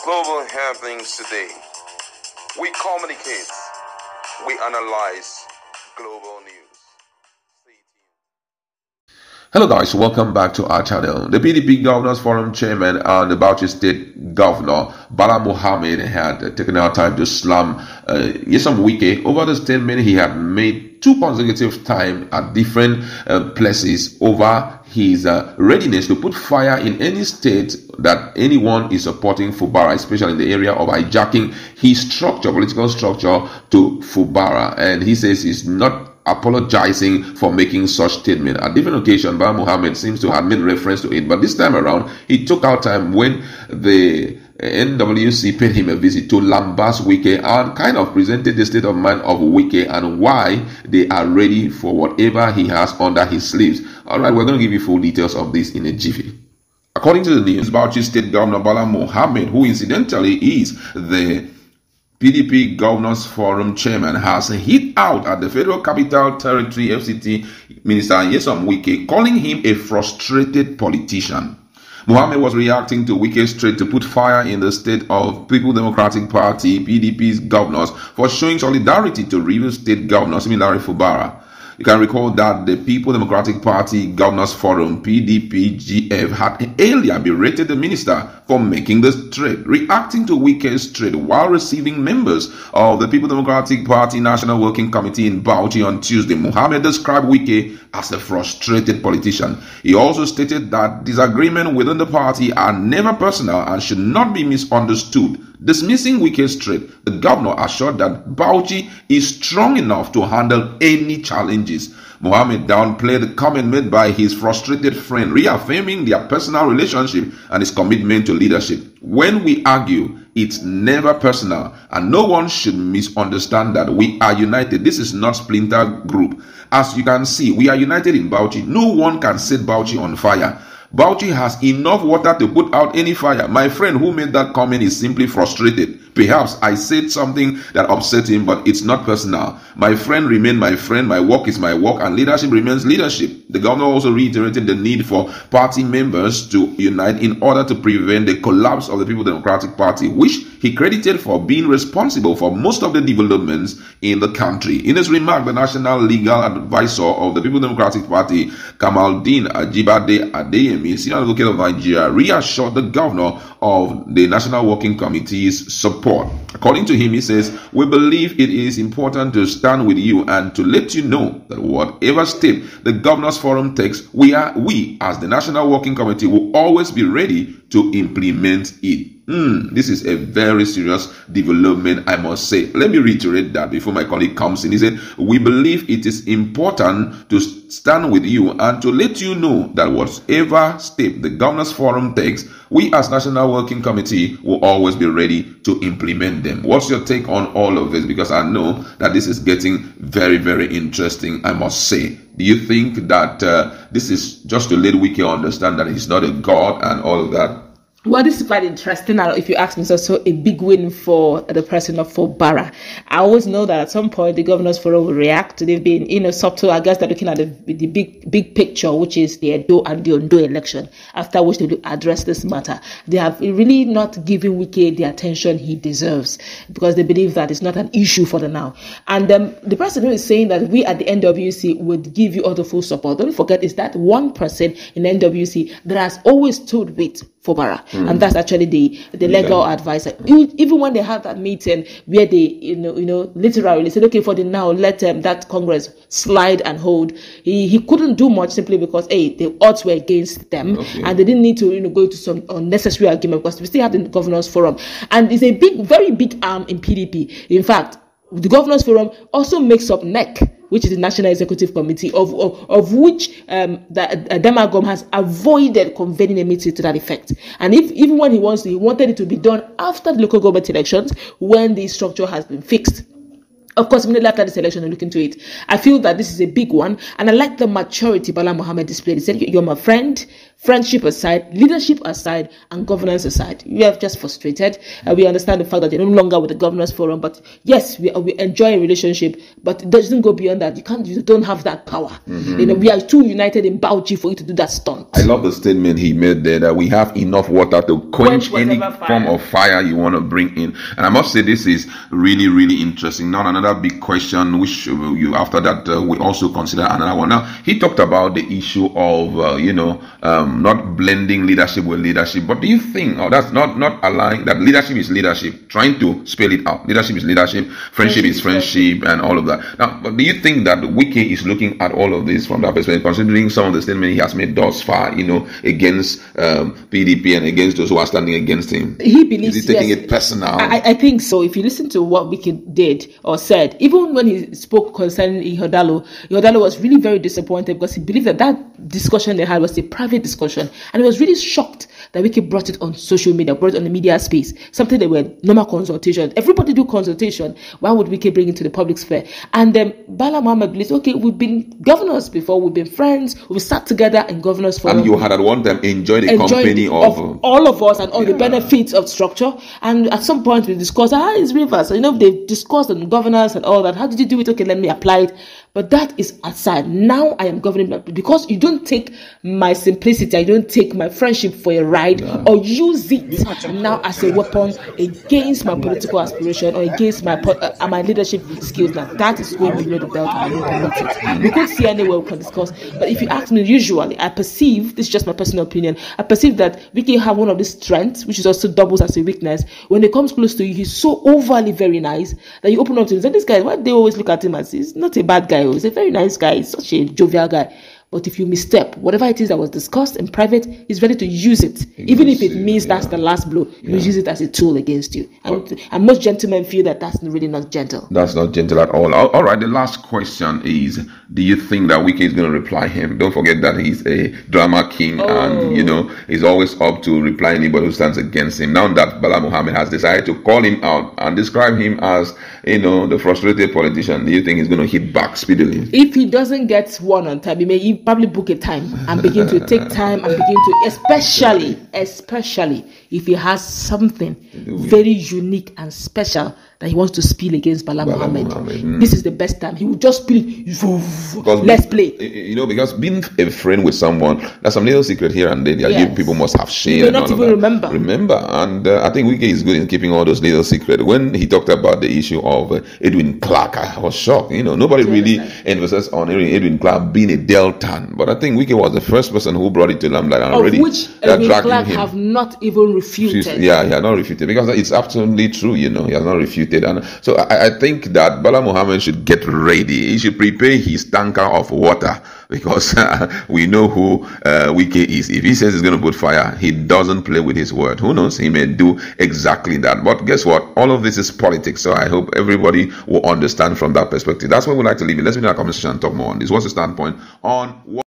Global happenings today. We communicate. We analyze global news. Hello guys, welcome back to our channel. The PDP Governors Forum Chairman and the Bauchi State Governor Bala Mohammed had taken out time to slam Wike over the statement he had made 2 consecutive times at different places over his readiness to put fire in any state that anyone is supporting Fubara, especially in the area of hijacking his political structure to Fubara. And he says he's not apologizing for making such statement. At different occasions, Bala Mohammed seems to have made reference to it, but this time around, he took out time when the NWC paid him a visit to lambast Wike and kind of presented the state of mind of Wike and why they are ready for whatever he has under his sleeves. Alright, we're going to give you full details of this in a jiffy. According to the news, Bauchi State Governor Bala Mohammed, who incidentally is the PDP Governors Forum Chairman, has hit out at the Federal Capital Territory FCT Minister Wike, calling him a frustrated politician. Mohammed was reacting to Wike's threat to put fire in the state of People Democratic Party PDP's governors for showing solidarity to River State Governor Similari Fubara. You can recall that the People Democratic Party Governors Forum PDP-GF had earlier berated the minister for making this threat, reacting to Wike's threat while receiving members of the People Democratic Party National Working Committee in Bauchi on Tuesday. Mohammed described Wike as a frustrated politician. He also stated that disagreements within the party are never personal and should not be misunderstood. Dismissing Wike's threat, the governor assured that Bauchi is strong enough to handle any challenges. Mohammed downplayed the comment made by his frustrated friend, reaffirming their personal relationship and his commitment to leadership. When we argue, it's never personal, and no one should misunderstand that we are united. This is not splinter group. As you can see, we are united in Bauchi. No one can set Bauchi on fire. Bauchi has enough water to put out any fire. My friend who made that comment is simply frustrated. Perhaps I said something that upset him, but it's not personal. My friend remained my friend, my work is my work, and leadership remains leadership. The governor also reiterated the need for party members to unite in order to prevent the collapse of the People Democratic Party, which he credited for being responsible for most of the developments in the country. In his remark, the National Legal Advisor of the People Democratic Party, Kamaldeen Ajibade Adeyemi, senior advocate of Nigeria, reassured the governor of the National Working Committee's support. According to him, he says, "We believe it is important to stand with you and to let you know that whatever step the Governors Forum takes, we as the National Working Committee will always be ready to implement it." This is a very serious development, I must say. Let me reiterate that before my colleague comes in. He said, "We believe it is important to stand with you and to let you know that whatever step the Governors Forum takes, we as National Working Committee will always be ready to implement them." What's your take on all of this? Because I know that this is getting very, very interesting, I must say. Do you think that this is just to let Wike understand that he's not a god and all of that? Well, this is quite interesting. If you ask me, it's also a big win for the person of Fubara. I always know that at some point the Governors Forum will react. They've been, subtle. I guess they're looking at the big picture, which is the Edo and the Ondo election, after which they will address this matter. They have really not given Wike the attention he deserves because they believe that it's not an issue for the now. And the person who is saying that we at the NWC would give you all the full support, don't forget, is that one person in NWC that has always stood with Fubara. And that's actually the legal advisor. Even when they had that meeting where they, literally said, okay, for the now, let that Congress slide and hold. He couldn't do much simply because, the odds were against them, and they didn't need to, go to some unnecessary argument because we still have the Governors Forum, and it's a very big arm in PDP. In fact, the Governors Forum also makes up NEC, which is the National Executive Committee, of which the Demagom has avoided convening a meeting to that effect. And even when he wanted it to be done after the local government elections, when the structure has been fixed. Of course, immediately after this election, I look into it. I feel that this is a big one, and I like the maturity Bala Mohammed displayed. He said, "You're my friend. friendship aside, leadership aside, and governance aside. We are just frustrated. We understand the fact that they're no longer with the Governors Forum, but yes, we enjoy a relationship, but it doesn't go beyond that. You don't have that power. We are too united in Bauchi for you to do that stunt. I love the statement he made there, that we have enough water to quench any form of fire you want to bring in. And I must say, this is really, really interesting. Now, another big question, which you after that we also consider another one. Now, he talked about the issue of not blending leadership with leadership. But do you think, that's not allowing that leadership is leadership, trying to spell it out? Leadership is leadership, friendship is friendship, and all of that. Now, but do you think that Wike is looking at all of this from that perspective, considering some of the statements he has made thus far, against PDP and against those who are standing against him? He believes, is he taking it personal? I think so. If you listen to what Wike did or said, even when he spoke concerning Ihodalo was really very disappointed because he believed that discussion they had was a private discussion, and he was really shocked that Wike brought it on social media, brought it on the media space, something that were normal consultation. Everybody do consultation. Why would Wike bring it to the public sphere? And Bala Mohammed believes, okay, we've been governors before, we've been friends, we've sat together in governors forum. And you had at one time enjoyed the company of all of us and all the benefits of structure. And at some point we discussed, it's rivers. They've discussed on governance and all that. How did you do it? Okay, let me apply it. But that is aside. Now I am governing because you don't take my simplicity, I don't take my friendship for a ride or use it now as a weapon against my political aspiration or against my leadership skills. Now that is going below the belt and I don't permit it. We could see anywhere we can discuss. But if you ask me, usually I perceive, this is just my personal opinion, I perceive that we can have one of these strengths, which is also doubles as a weakness. When it comes close to you, he's so overly very nice that you open up to him and say, this guy, why they always look at him as he's not a bad guy. He's a very nice guy. He's such a jovial guy. But if you misstep, whatever it is that was discussed in private, he's ready to use it. Even if it means that's the last blow, you use it as a tool against you. And most gentlemen feel that that's really not gentle. That's not gentle at all. All right, the last question is, do you think that Wike is going to reply him? Don't forget that he's a drama king and, he's always up to reply anybody who stands against him. Now that Bala Mohammed has decided to call him out and describe him as, the frustrated politician, do you think he's going to hit back speedily? If he doesn't get one on time, he may probably book a time and begin to take time and begin to, especially if he has something very unique and special that he wants to spill against Bala Mohammed. This is the best time. He will just spill it. Let's play. Because being a friend with someone, there's some little secret here and there that you people must have shared. You may not even remember. And I think Wike is good in keeping all those little secrets. When he talked about the issue of Edwin Clark, I was shocked. Nobody really emphasizes on Edwin Clark being a Deltan. But I think Wike was the first person who brought it to limelight and already. Which Edwin Clark have not even refuted. He had not refuted because it's absolutely true. He has not refuted. And so I think that Bala Mohammed should get ready. He should prepare his tanker of water because we know who Wike is. If he says he's going to put fire, he doesn't play with his word. Who knows? He may do exactly that. But guess what? All of this is politics. So I hope everybody will understand from that perspective. That's where we like to leave it. Let's be in our conversation and talk more on this. What's the standpoint on what